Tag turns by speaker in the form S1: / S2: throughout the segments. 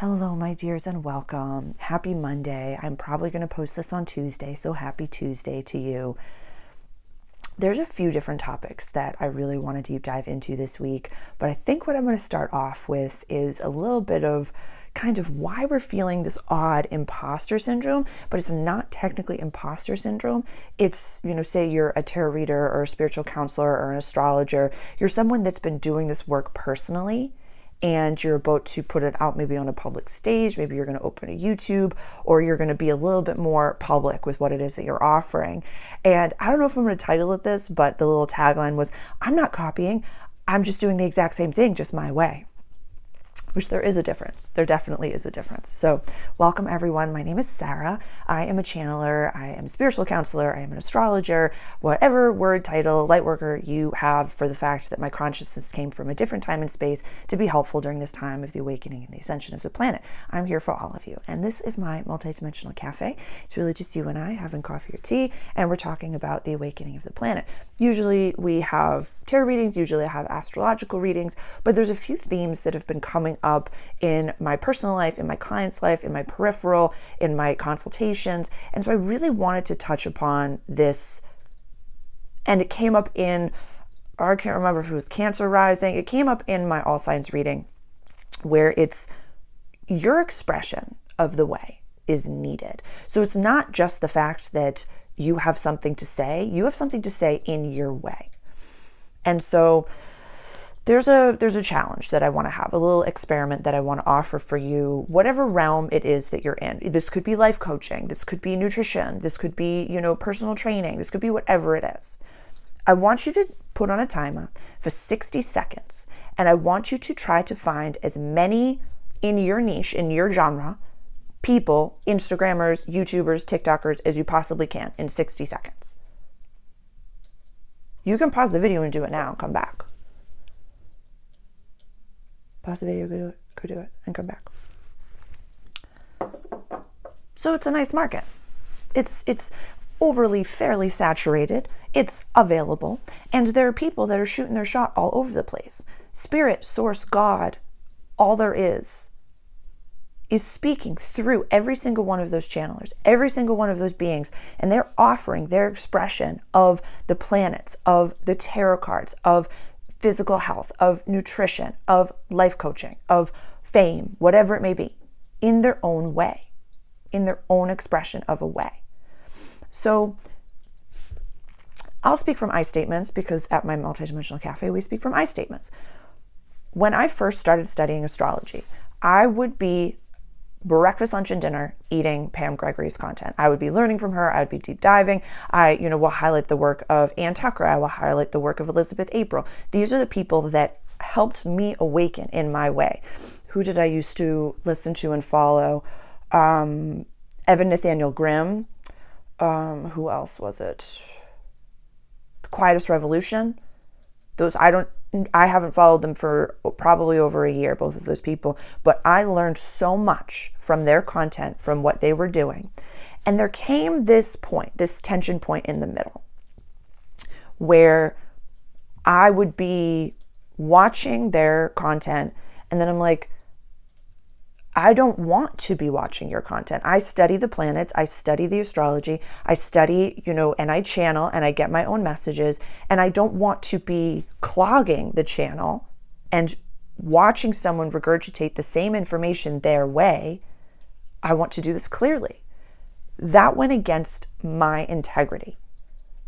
S1: Hello, my dears, and welcome. Happy Monday. I'm probably going to post this on Tuesday, so happy Tuesday to you. There's a few different topics that I really want to deep dive into this week, but I think what I'm going to start off with is a little bit of kind of why we're feeling this odd imposter syndrome, but it's not technically imposter syndrome. It's, say you're a tarot reader or a spiritual counselor or an astrologer. You're someone that's been doing this work personally, and you're about to put it out maybe on a public stage. Maybe you're going to open a YouTube, or you're going to be a little bit more public with what it is that you're offering. And I don't know if I'm going to title it this, but the little tagline was, I'm not copying, I'm just doing the exact same thing, just my way. Which there is a difference. There definitely is a difference. So welcome everyone. My name is Sarah. I am a channeler. I am a spiritual counselor. I am an astrologer, whatever word, title, light worker you have for the fact that my consciousness came from a different time and space to be helpful during this time of the awakening and the ascension of the planet. I'm here for all of you. And this is my multidimensional cafe. It's really just you and I having coffee or tea, and we're talking about the awakening of the planet. Usually we have tarot readings, usually I have astrological readings, but there's a few themes that have been coming up in my personal life, in my client's life, in my peripheral, in my consultations. And so I really wanted to touch upon this. And it came up in, I can't remember if it was Cancer Rising, it came up in my All Signs reading, where it's your expression of the way is needed. So it's not just the fact that you have something to say, you have something to say in your way. And so there's a challenge that I want to have, a little experiment that I want to offer for you, whatever realm it is that you're in. This could be life coaching, this could be nutrition, this could be, personal training, this could be whatever it is. I want you to put on a timer for 60 seconds, and I want you to try to find as many in your niche, in your genre, people, Instagrammers, YouTubers, TikTokers as you possibly can in 60 seconds. You can pause the video and do it now and come back. Pause the video, go do it, and come back. So it's a nice market. It's overly, fairly saturated. It's available. And there are people that are shooting their shot all over the place. Spirit, source, God, all there is speaking through every single one of those channelers, every single one of those beings, and they're offering their expression of the planets, of the tarot cards, of physical health, of nutrition, of life coaching, of fame, whatever it may be, in their own way, in their own expression of a way. So I'll speak from I statements, because at my Multidimensional Cafe, we speak from I statements. When I first started studying astrology, I would be breakfast, lunch, and dinner eating Pam Gregory's content. I would be learning from her. I would be deep diving. I, will highlight the work of Ann Tucker. I will highlight the work of Elizabeth April. These are the people that helped me awaken in my way. Who did I used to listen to and follow? Evan Nathaniel Grimm. Who else was it? The Quietest Revolution. I haven't followed them for probably over a year, both of those people, but I learned so much from their content, from what they were doing. And there came this point, this tension point in the middle, where I would be watching their content, and then I'm like, I don't want to be watching your content. I study the planets, I study the astrology, I study, and I channel and I get my own messages, and I don't want to be clogging the channel and watching someone regurgitate the same information their way. I want to do this clearly. That went against my integrity.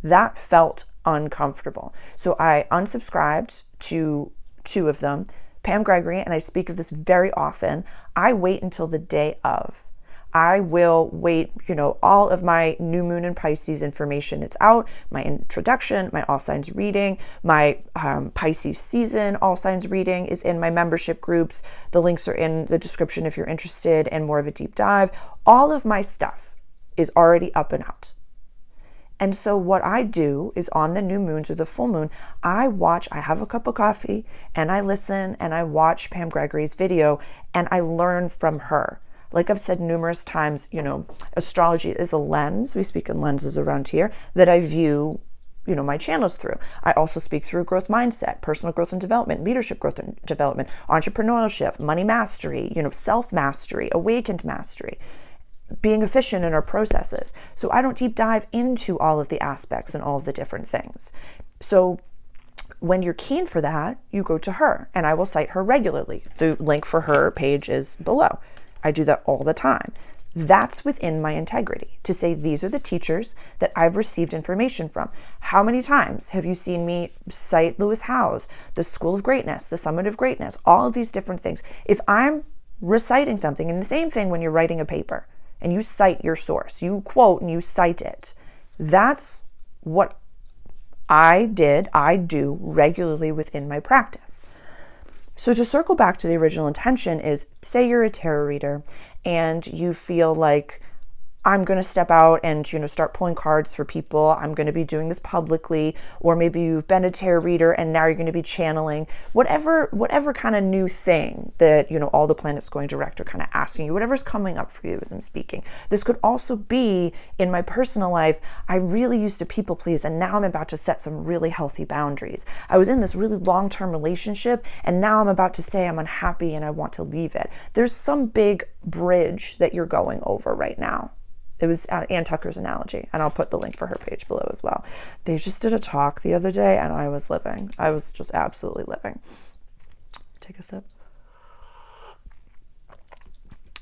S1: That felt uncomfortable. So I unsubscribed to 2 of them, Pam Gregory, and I speak of this very often. I wait until the day of. I will wait, all of my new moon and Pisces information, it's out, my introduction, my all signs reading, my Pisces season all signs reading is in my membership groups. The links are in the description if you're interested in more of a deep dive. All of my stuff is already up and out. And so what I do is on the new moons or the full moon, I have a cup of coffee and I listen and I watch Pam Gregory's video and I learn from her. Like I've said numerous times, astrology is a lens, we speak in lenses around here, that I view my channels through. I also speak through growth mindset, personal growth and development, leadership growth and development, entrepreneurship, money mastery, self-mastery, awakened mastery, being efficient in our processes. So I don't deep dive into all of the aspects and all of the different things. So when you're keen for that, you go to her, and I will cite her regularly. The link for her page is below. I do that all the time. That's within my integrity, to say these are the teachers that I've received information from. How many times have you seen me cite Lewis Howes, the School of Greatness, the Summit of Greatness, all of these different things? If I'm reciting something, and the same thing when you're writing a paper and you cite your source, you quote and you cite it, that's what I do regularly within my practice. So to circle back to the original intention is, say you're a tarot reader and you feel like, I'm going to step out and, start pulling cards for people. I'm going to be doing this publicly. Or maybe you've been a tarot reader and now you're going to be channeling. Whatever kind of new thing that, all the planets going direct are kind of asking you, whatever's coming up for you as I'm speaking. This could also be in my personal life. I really used to people please, and now I'm about to set some really healthy boundaries. I was in this really long-term relationship, and now I'm about to say I'm unhappy and I want to leave it. There's some big bridge that you're going over right now. It was Ann Tucker's analogy, and I'll put the link for her page below as well. They just did a talk the other day, and I was living. I was just absolutely living. Take a sip.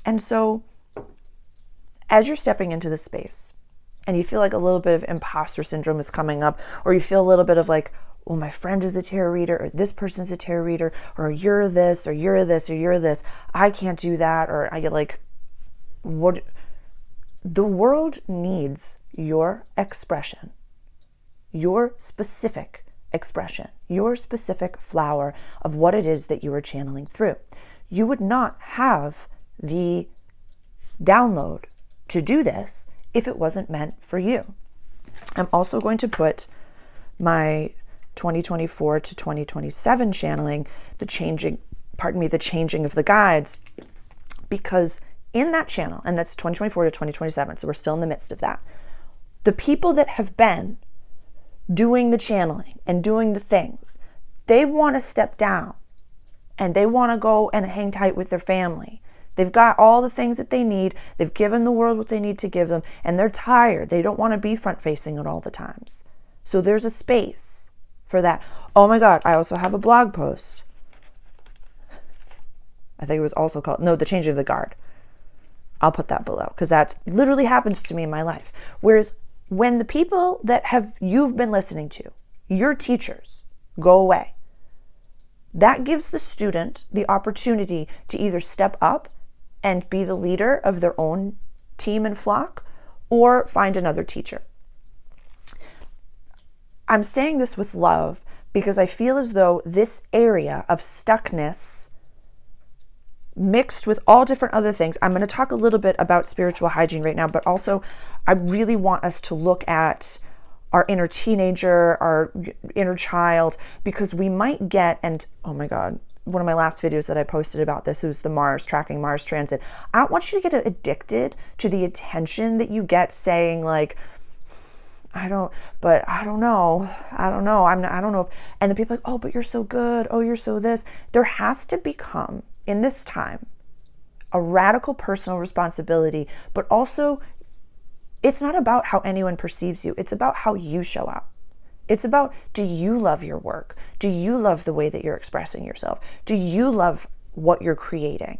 S1: And so, as you're stepping into this space, and you feel like a little bit of imposter syndrome is coming up, or you feel a little bit of like, well, my friend is a tarot reader, or this person's a tarot reader, or you're this, or you're this, or you're this. I can't do that, or I get like, what? The world needs your expression, your specific expression, your specific flower of what it is that you are channeling through. You would not have the download to do this if it wasn't meant for you. I'm also going to put my 2024 to 2027 channeling, the changing of the guides, because in that channel, and that's 2024 to 2027, so we're still in the midst of that, the people that have been doing the channeling and doing the things, they want to step down and they want to go and hang tight with their family. They've got all the things that they need. They've given the world what they need to give them, and they're tired. They don't want to be front-facing at all the times. So there's a space for that. Oh my God, I also have a blog post. I think it was also called, the Changing of the Guard. I'll put that below, because that literally happens to me in my life. Whereas when the people that you've been listening to, your teachers, go away, that gives the student the opportunity to either step up and be the leader of their own team and flock, or find another teacher. I'm saying this with love because I feel as though this area of stuckness, mixed with all different other things. I'm going to talk a little bit about spiritual hygiene right now, but also I really want us to look at our inner teenager, our inner child, because we might get, and oh my God, one of my last videos that I posted about this was tracking Mars transit. I don't want you to get addicted to the attention that you get saying like, I don't know. And the people are like, oh, but you're so good. Oh, you're so this. There has to become, in this time, a radical personal responsibility, but also it's not about how anyone perceives you. It's about how you show up. It's about, do you love your work? Do you love the way that you're expressing yourself? Do you love what you're creating?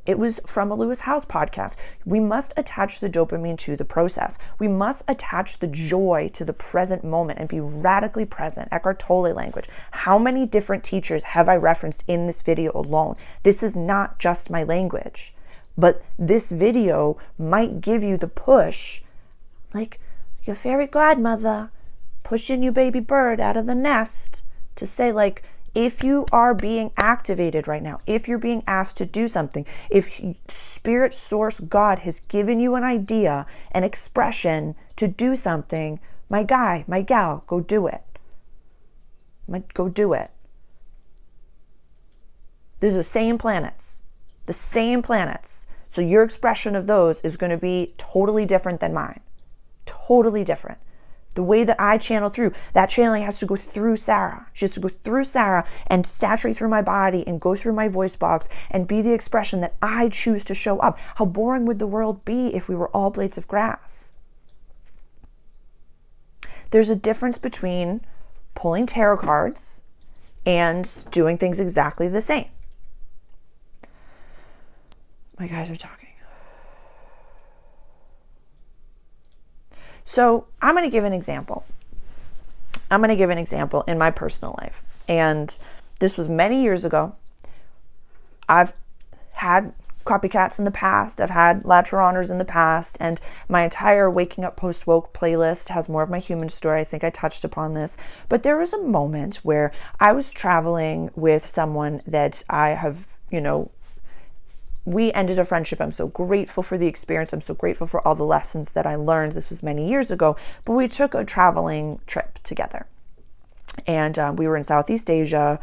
S1: It was from a Lewis Howes podcast. We must attach the dopamine to the process. We must attach the joy to the present moment and be radically present. Eckhart Tolle language. How many different teachers have I referenced in this video alone? This is not just my language, but this video might give you the push, like your fairy godmother pushing your baby bird out of the nest, to say like, if you are being activated right now, if you're being asked to do something, if Spirit Source God has given you an idea, an expression to do something, my guy, my gal, go do it. Go do it. These are the same planets. So your expression of those is going to be totally different than mine. Totally different. The way that I channel through, that channeling has to go through Sarah. She has to go through Sarah and saturate through my body and go through my voice box and be the expression that I choose to show up. How boring would the world be if we were all blades of grass? There's a difference between pulling tarot cards and doing things exactly the same. My guys are talking. So I'm going to give an example. I'm going to give an example in my personal life. And this was many years ago. I've had copycats in the past. I've had lateral honors in the past. And my entire Waking Up Post Woke playlist has more of my human story. I think I touched upon this. But there was a moment where I was traveling with someone that I have, we ended a friendship. I'm so grateful for the experience. I'm so grateful for all the lessons that I learned. This was many years ago, but we took a traveling trip together. And we were in Southeast Asia.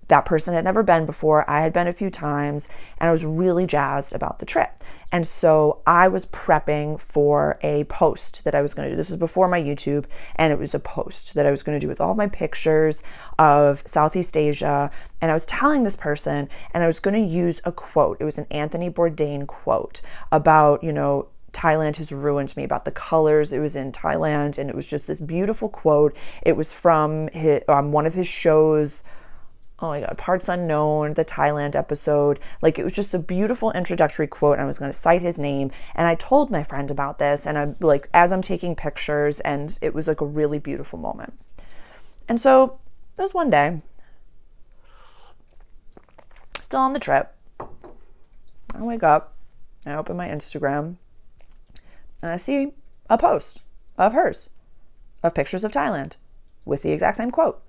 S1: That person had never been before. I had been a few times, and I was really jazzed about the trip. And so I was prepping for a post that I was going to do. This was before my YouTube, and it was a post that I was going to do with all my pictures of Southeast Asia. And I was telling this person, and I was going to use a quote. It was an Anthony Bourdain quote about, Thailand has ruined me, about the colors. It was in Thailand, and it was just this beautiful quote. It was from one of his shows. Oh my God, Parts Unknown, the Thailand episode. Like, it was just a beautiful introductory quote, and I was going to cite his name. And I told my friend about this, and I'm like, as I'm taking pictures, and it was like a really beautiful moment. And so it was one day, still on the trip. I wake up, I open my Instagram, and I see a post of hers, of pictures of Thailand with the exact same quote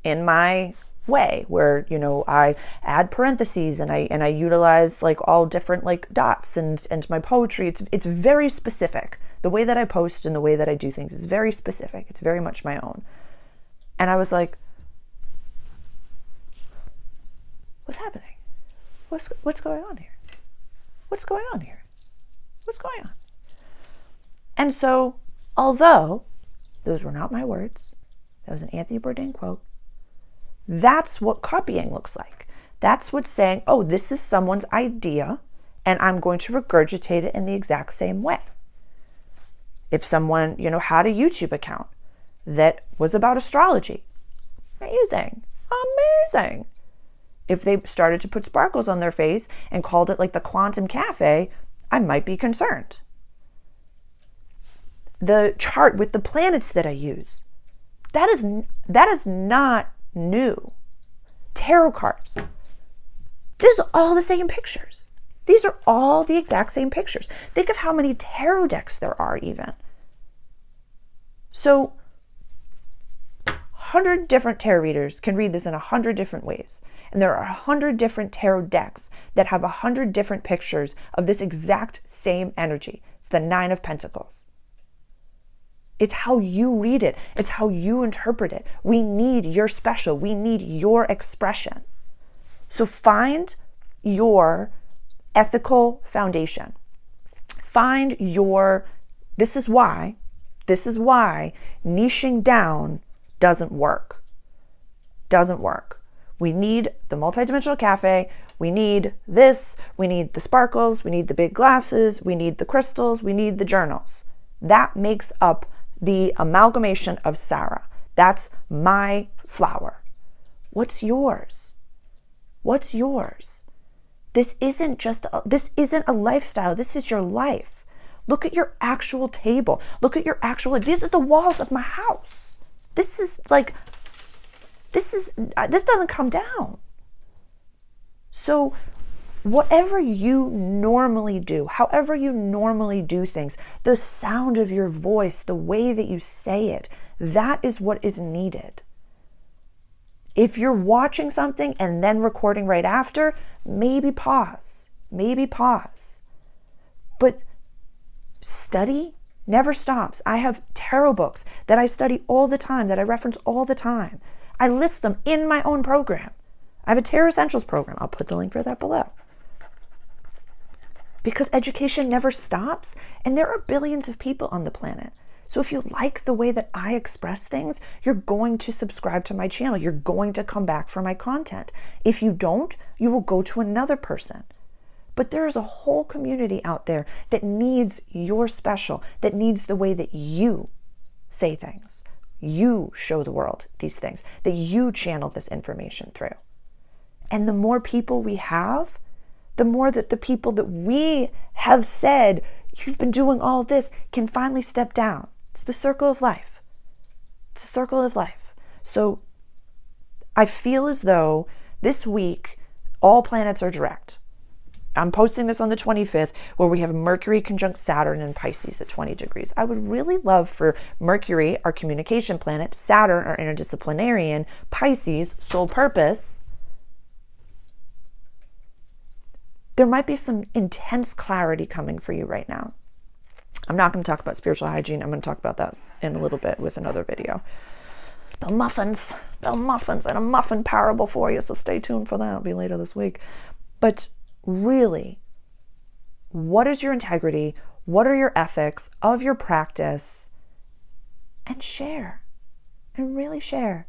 S1: in my way, where I add parentheses and I utilize like all different like dots and my poetry. It's very specific. The way that I post and the way that I do things is very specific. It's very much my own. And I was like, what's happening? What's going on here? What's going on here? What's going on? And so, although those were not my words, that was an Anthony Bourdain quote. That's what copying looks like. That's what's saying, oh, this is someone's idea, and I'm going to regurgitate it in the exact same way. If someone, had a YouTube account that was about astrology, amazing. If they started to put sparkles on their face and called it like the quantum cafe, I might be concerned. The chart with the planets that I use, that is not new. Tarot cards. These are all the same pictures. These are all the exact same pictures. Think of how many tarot decks there are even. So 100 different tarot readers can read this in 100 different ways. And there are 100 different tarot decks that have 100 different pictures of this exact same energy. It's the 9 of Pentacles. It's how you read it. It's how you interpret it. We need your special. We need your expression. So find your ethical foundation. Find your, this is why niching down doesn't work. Doesn't work. We need the multidimensional cafe. We need this. We need the sparkles. We need the big glasses. We need the crystals. We need the journals. That makes up the amalgamation of Sarah. That's my flower. What's yours? What's yours? This isn't a lifestyle. This is your life. Look at your actual table. Look at your actual, these are the walls of my house. This doesn't come down. So whatever you normally do, however you normally do things, the sound of your voice, the way that you say it, that is what is needed. If you're watching something and then recording right after, maybe pause. But study never stops. I have tarot books that I study all the time, that I reference all the time. I list them in my own program. I have a Tarot Essentials program. I'll put the link for that below. Because education never stops, and there are billions of people on the planet. So if you like the way that I express things, you're going to subscribe to my channel. You're going to come back for my content. If you don't, you will go to another person. But there is a whole community out there that needs your special, that needs the way that you say things. You show the world these things, that you channel this information through. And the more people we have, the more that the people that we have said, you've been doing all of this, can finally step down. It's the circle of life. It's a circle of life. So I feel as though this week, all planets are direct. I'm posting this on the 25th, where we have Mercury conjunct Saturn in Pisces at 20 degrees. I would really love for Mercury, our communication planet, Saturn, our interdisciplinarian, Pisces, soul purpose. There might be some intense clarity coming for you right now. I'm not going to talk about spiritual hygiene. I'm going to talk about that in a little bit with another video. The muffins, and a muffin parable for you, so stay tuned for that. It'll be later this week. But really, what is your integrity? What are your ethics of your practice? And share. And really share.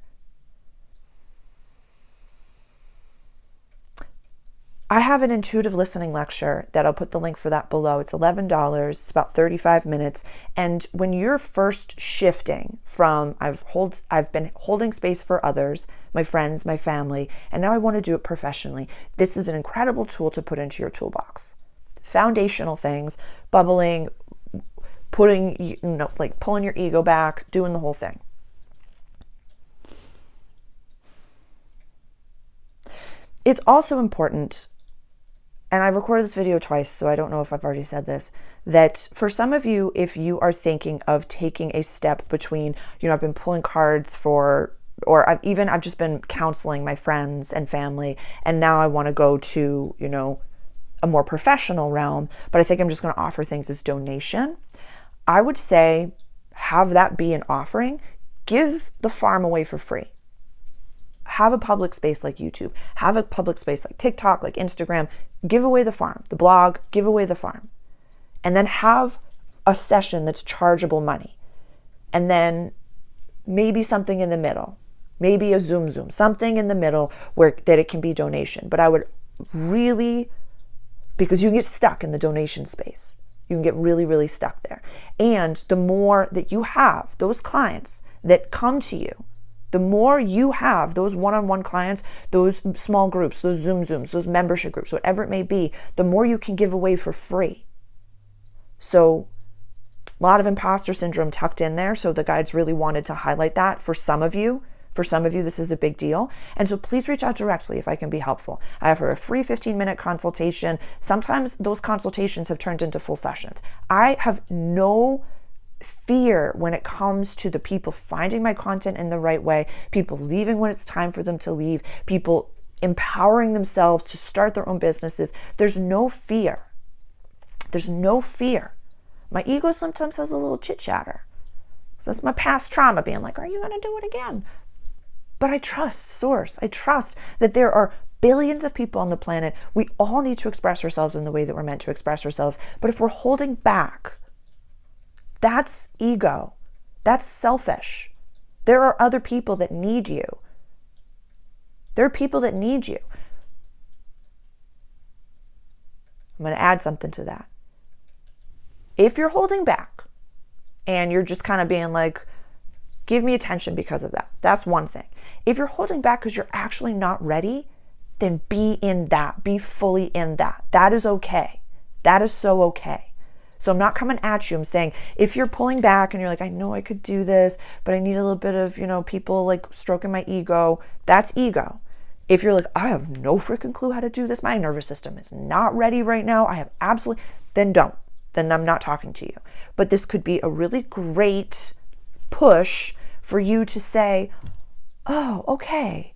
S1: I have an intuitive listening lecture that I'll put the link for that below. It's $11. It's about 35 minutes. And when you're first shifting from I've been holding space for others, my friends, my family, and now I want to do it professionally, this is an incredible tool to put into your toolbox. Foundational things, bubbling, pulling your ego back, doing the whole thing. It's also important, and I recorded this video twice, so I don't know if I've already said this, that for some of you, if you are thinking of taking a step between, I've been pulling cards for, or I've just been counseling my friends and family, and now I want to go to, a more professional realm, but I think I'm just going to offer things as donation. I would say have that be an offering. Give the farm away for free. Have a public space like YouTube. Have a public space like TikTok, like Instagram. Give away the farm. The blog, give away the farm. And then have a session that's chargeable money. And then maybe something in the middle. Maybe a Zoom, something in the middle that it can be donation. But I would really, because you can get stuck in the donation space. You can get really, really stuck there. And the more that you have those clients that come to you, the more you have those one-on-one clients, those small groups, those Zooms, those membership groups, whatever it may be, the more you can give away for free. So a lot of imposter syndrome tucked in there. So the guides really wanted to highlight that for some of you. For some of you, this is a big deal. And so please reach out directly if I can be helpful. I offer a free 15-minute consultation. Sometimes those consultations have turned into full sessions. I have no fear when it comes to the people finding my content in the right way, people leaving when it's time for them to leave, people empowering themselves to start their own businesses. There's no fear. There's no fear. My ego sometimes has a little chit chatter. So that's my past trauma being like, are you going to do it again? But I trust Source. I trust that there are billions of people on the planet. We all need to express ourselves in the way that we're meant to express ourselves. But if we're holding back, that's ego. That's selfish. There are other people that need you. There are people that need you. I'm going to add something to that. If you're holding back and you're just kind of being like, give me attention because of that, that's one thing. If you're holding back because you're actually not ready, then be in that. Be fully in that. That is okay. That is so okay. So I'm not coming at you. I'm saying if you're pulling back and you're like, I know I could do this, but I need a little bit of, people like stroking my ego, that's ego. If you're like, I have no freaking clue how to do this, my nervous system is not ready right now, I have absolutely, then don't. Then I'm not talking to you. But this could be a really great push for you to say, oh, okay,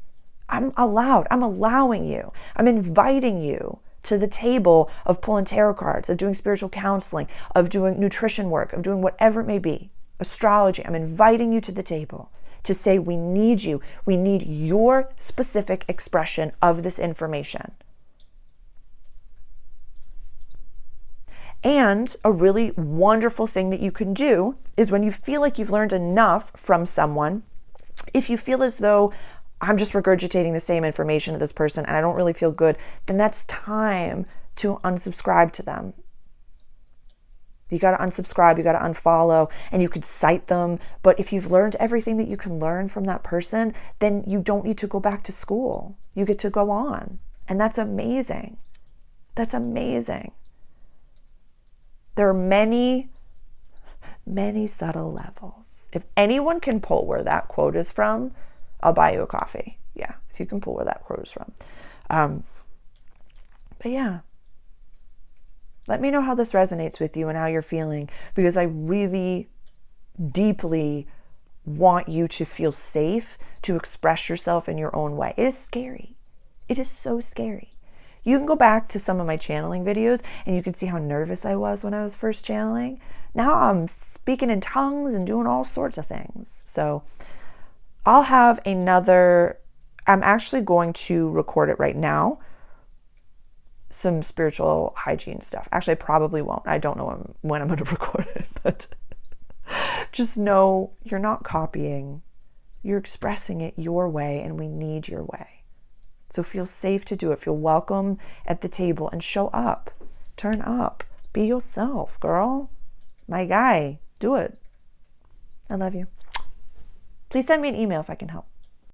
S1: I'm allowing you, I'm inviting you to the table of pulling tarot cards, of doing spiritual counseling, of doing nutrition work, of doing whatever it may be, astrology. I'm inviting you to the table to say, we need you. We need your specific expression of this information. And a really wonderful thing that you can do is when you feel like you've learned enough from someone, if you feel as though I'm just regurgitating the same information to this person and I don't really feel good, then that's time to unsubscribe to them. You got to unsubscribe, you got to unfollow, and you could cite them. But if you've learned everything that you can learn from that person, then you don't need to go back to school. You get to go on. And that's amazing. That's amazing. There are many, many subtle levels. If anyone can pull where that quote is from, I'll buy you a coffee. Yeah, if you can pull where that quote is from. But yeah. Let me know how this resonates with you and how you're feeling, because I really deeply want you to feel safe to express yourself in your own way. It is scary. It is so scary. You can go back to some of my channeling videos and you can see how nervous I was when I was first channeling. Now I'm speaking in tongues and doing all sorts of things. So I'll have I'm actually going to record it right now. Some spiritual hygiene stuff. Actually, I probably won't. I don't know when I'm going to record it, but just know you're not copying. You're expressing it your way, and we need your way. So feel safe to do it. Feel welcome at the table and show up. Turn up. Be yourself, girl. My guy. Do it. I love you. Please send me an email if I can help.